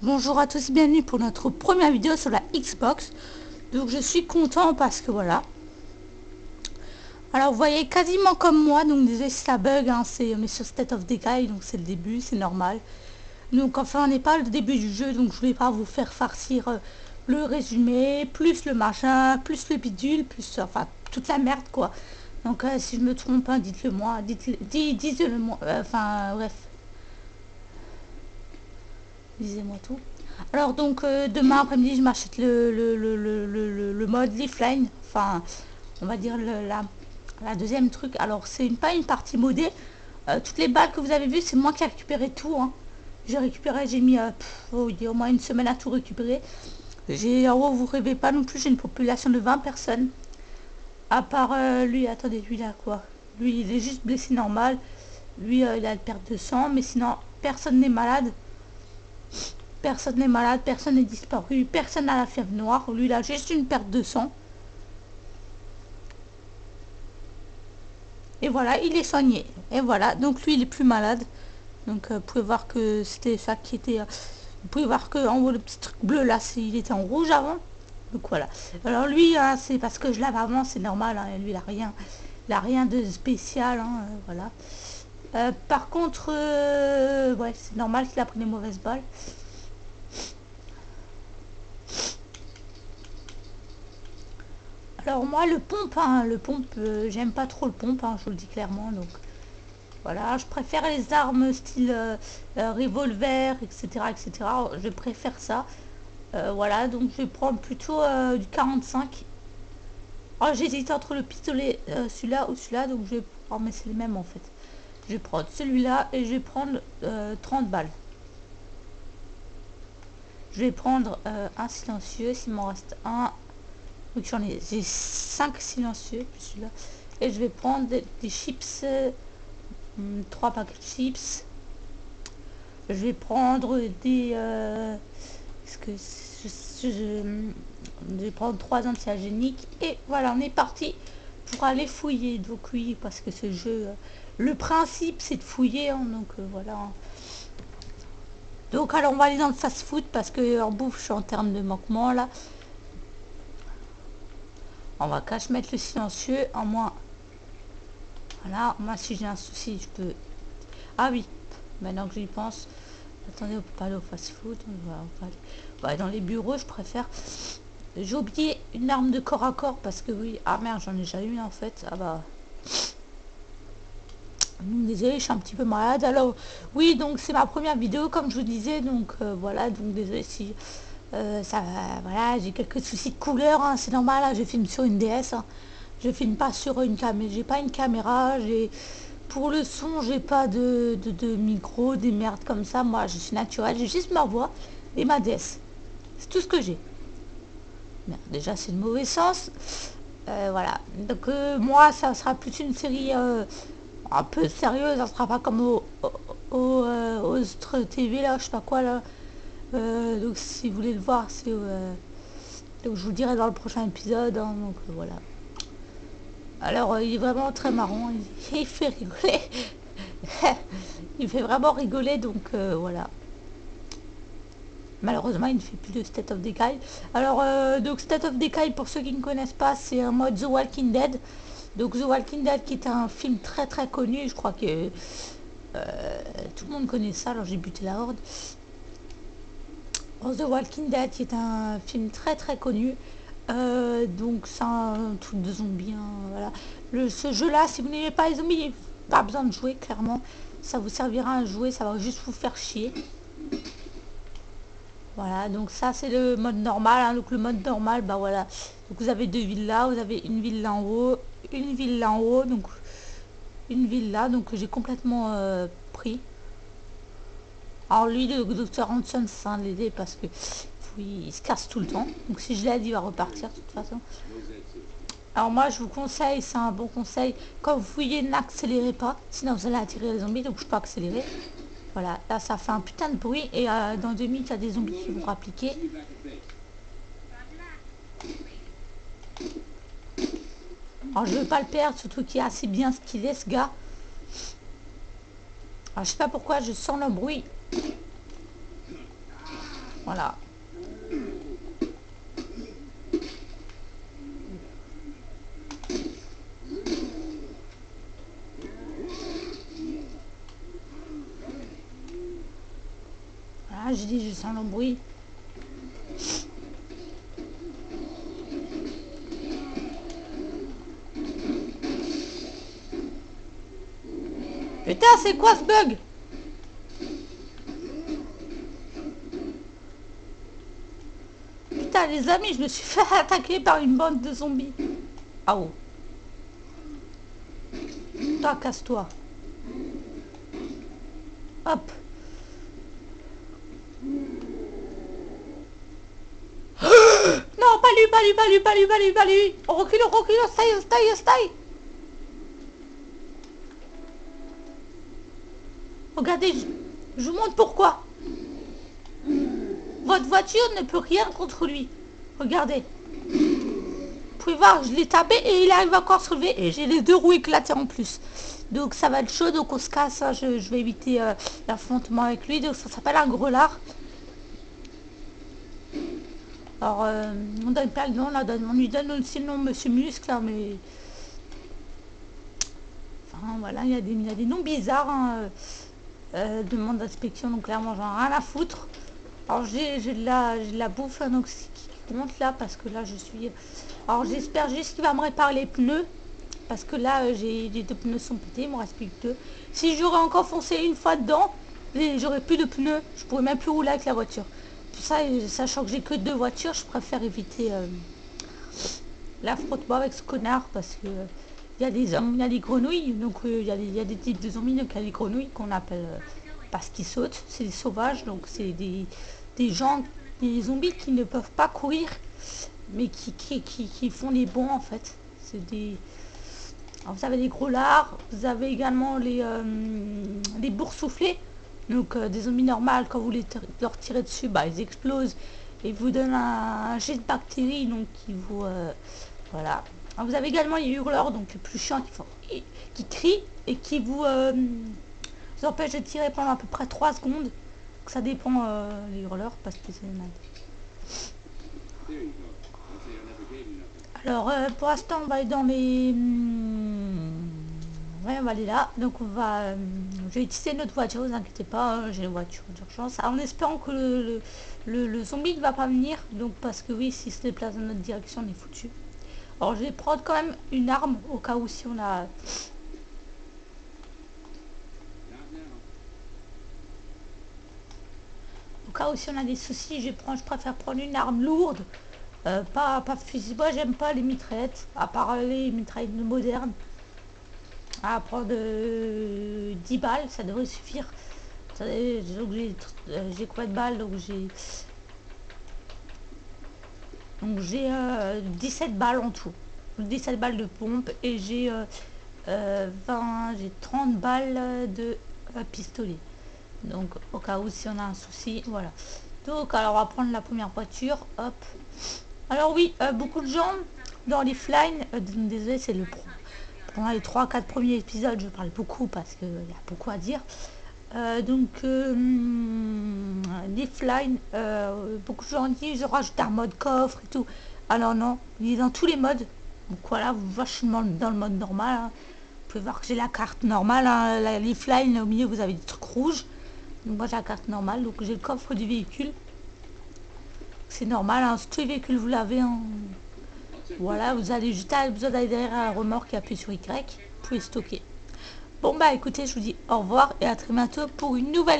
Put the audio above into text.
Bonjour à tous, bienvenue pour notre première vidéo sur la Xbox. Donc je suis content parce que voilà. Alors vous voyez quasiment comme moi, donc désolé si ça bug, hein, on est sur State of Decay, donc c'est le début, c'est normal. Donc enfin on n'est pas le début du jeu, donc je voulais pas vous faire farcir le résumé, plus le machin, plus le bidule, plus enfin toute la merde quoi. Donc si je me trompe, hein, dites-le moi, dites-le moi, enfin bref, disez-moi tout. Alors donc demain après-midi je m'achète le mode Lifeline, enfin on va dire la deuxième truc. Alors c'est pas une partie modée. Toutes les balles que vous avez vues c'est moi qui ai récupéré tout, hein. J'ai récupéré, j'ai mis au moins une semaine à tout récupérer. J'ai, en haut vous rêvez pas non plus, j'ai une population de 20 personnes. À part lui, attendez, lui là quoi. Lui il est juste blessé normal. Lui il a une perte de sang, mais sinon personne n'est malade. Personne n'est malade, personne n'est disparu, personne n'a la fièvre noire. Lui, il a juste une perte de sang. Et voilà, il est soigné. Et voilà, donc lui, il est plus malade. Donc, vous pouvez voir que c'était ça qui était... vous pouvez voir que en haut, le petit truc bleu, là, il était en rouge avant. Donc voilà. Alors lui, hein, c'est parce que je l'avais avant, c'est normal. Hein, lui, il a rien de spécial. Hein, voilà. Par contre, ouais, c'est normal qu'il a pris des mauvaises balles. Alors moi le pompe, j'aime pas trop le pompe, hein, je vous le dis clairement, donc voilà, je préfère les armes style revolver, etc., etc., je préfère ça. Voilà, donc je vais prendre plutôt du 45. Oh, j'hésite entre le pistolet, celui-là ou celui-là, donc je vais prendre, mais c'est les mêmes en fait. Je vais prendre celui-là et je vais prendre 30 balles. Je vais prendre un silencieux, s'il m'en reste un. Donc j'ai 5 silencieux, plus celui-là. Et je vais prendre des chips, 3 paquets de chips. Je vais prendre des... est-ce que je vais prendre 3 anti-agéniques. Et voilà, on est parti pour aller fouiller. Donc oui, parce que ce jeu... le principe, c'est de fouiller. Hein, donc voilà. Donc alors, on va aller dans le fast-food parce que en bouffe, je suis en termes de manquement là. On va cache mettre le silencieux. En moins... Voilà, moi si j'ai un souci, je peux... Ah oui, maintenant que j'y pense. Attendez, on peut pas aller au fast-food. On va aller dans les bureaux, je préfère. J'ai oublié une arme de corps à corps parce que oui. Ah merde, j'en ai déjà une en fait. Ah bah. Désolé, je suis un petit peu malade. Alors, oui, donc c'est ma première vidéo, comme je vous disais. Donc voilà, donc désolé si ça voilà, j'ai quelques soucis de couleur. Hein, c'est normal, hein, je filme sur une DS. Hein. Je filme pas sur une caméra. J'ai pas une caméra. J'ai pour le son, j'ai pas de micro, des merdes comme ça. Moi, je suis naturelle. J'ai juste ma voix et ma DS. C'est tout ce que j'ai. Merde, déjà, c'est le mauvais sens. Voilà. Donc, moi, ça sera plus une série un peu sérieuse. Ça sera pas comme au Ostre TV, là, je sais pas quoi, là. Donc, si vous voulez le voir, c'est... donc, je vous dirai dans le prochain épisode. Hein, donc, voilà. Alors, il est vraiment très marrant. Il fait rigoler. Il fait vraiment rigoler, donc voilà. Malheureusement, il ne fait plus de State of Decay. Alors, donc State of Decay, pour ceux qui ne connaissent pas, c'est un mode The Walking Dead. Donc The Walking Dead, qui est un film très très connu, je crois que tout le monde connaît ça, alors j'ai buté la horde. The Walking Dead, qui est un film très très connu. Donc c'est un truc de zombies. Hein, voilà. Ce jeu-là, si vous n'aimez pas les zombies, pas besoin de jouer, clairement. Ça vous servira à jouer, ça va juste vous faire chier. Voilà, donc ça c'est le mode normal. Hein, donc le mode normal, bah voilà. Donc vous avez deux villes là, vous avez une ville là en haut, une ville là en haut, donc une ville là, donc j'ai complètement pris. Alors lui, le docteur Hanson, c'est un l'aider parce que oui, il se casse tout le temps. Donc si je l'aide, il va repartir de toute façon. Alors moi, je vous conseille, c'est un bon conseil. Quand vous fouillez, n'accélérez pas, sinon vous allez attirer les zombies, donc je peux accélérer. Voilà, là ça fait un putain de bruit et dans 2 minutes, il y a des zombies qui vont rappliquer. Alors je veux pas le perdre, surtout qu'il est assez bien ce qu'il est, ce gars. Alors je sais pas pourquoi, je sens le bruit. Voilà. Voilà, j'ai dit je sens le bruit. Putain, c'est quoi ce bug? Putain, les amis, je me suis fait attaquer par une bande de zombies. Ah oh. Toi, casse-toi. Hop. Non, pas lui, pas lui, pas lui, pas lui, pas lui, pas lui. On recule, stay. Regardez, je vous montre pourquoi. Votre voiture ne peut rien contre lui. Regardez. Vous pouvez voir, je l'ai tapé et il arrive encore à se relever. Et j'ai les 2 roues éclatées en plus. Donc ça va être chaud, donc on se casse. Hein. Je vais éviter l'affrontement avec lui. Donc ça s'appelle un grelard. Alors, on donne pas le nom, là, on lui donne aussi le nom Monsieur Muscle, là, mais... Enfin, voilà, il y a des noms bizarres, hein, demande d'inspection, donc clairement, j'en ai rien à foutre. Alors, j'ai de la bouffe, hein, donc c'est qui compte, là, parce que là, je suis... Alors, j'espère juste qu'il va me réparer les pneus, parce que là, les 2 pneus sont pétés, il me reste plus que 2. Si j'aurais encore foncé une fois dedans, j'aurais plus de pneus, je pourrais même plus rouler avec la voiture. Ça, sachant que j'ai que 2 voitures, je préfère éviter l'affrontement avec ce connard parce que il y a des grenouilles, donc il y a des types de zombies, donc il y a des grenouilles qu'on appelle parce qu'ils sautent, c'est des sauvages, donc c'est des gens, des zombies qui ne peuvent pas courir, mais qui font les bons en fait. C'est des... Alors, vous avez des gros lards, vous avez également les boursouflés. Donc des zombies normales, quand vous leur tirez dessus, bah, ils explosent et vous donnent un jet de bactéries, donc qui vous... voilà. Alors, vous avez également les hurleurs, donc les plus chiants, qui crient et qui vous empêchent de tirer pendant à peu près 3 secondes. Donc, ça dépend les hurleurs, parce que c'est mal. Alors pour l'instant on va aller dans les... Ouais, on va aller là, donc on va... je vais utiliser notre voiture, vous inquiétez pas, hein, j'ai une voiture d'urgence. En espérant que le zombie ne va pas venir, donc parce que oui, s'il se déplace dans notre direction, on est foutu. Alors je vais prendre quand même une arme, au cas où si on a... Au cas où si on a des soucis, je préfère prendre une arme lourde. Pas fusil, moi j'aime pas les mitraillettes, à part les mitraillettes modernes. À prendre 10 balles, ça devrait suffire. Donc j'ai quoi de balles, donc j'ai 17 balles en tout. 17 balles de pompe et j'ai 30 balles de pistolet. Donc au cas où si on a un souci, voilà. Donc alors on va prendre la première voiture, hop. Alors oui, beaucoup de gens dans les flying, désolé c'est le pro. Pendant les 3-4 premiers épisodes, je parle beaucoup parce qu'il y a beaucoup à dire. Les flying, beaucoup de gens disent, je rajoute un mode coffre et tout. Alors non, il est dans tous les modes. Donc voilà, vous voyez, je suis dans le mode normal. Hein. Vous pouvez voir que j'ai la carte normale. Hein. Les flying, au milieu, vous avez des trucs rouges. Donc moi j'ai la carte normale, donc j'ai le coffre du véhicule. C'est normal, hein. Tous les véhicules vous l'avez. Hein. Voilà, vous allez juste besoin d'aller derrière la remorque et appuyer sur Y. Vous pouvez stocker. Bon bah écoutez, je vous dis au revoir et à très bientôt pour une nouvelle vidéo.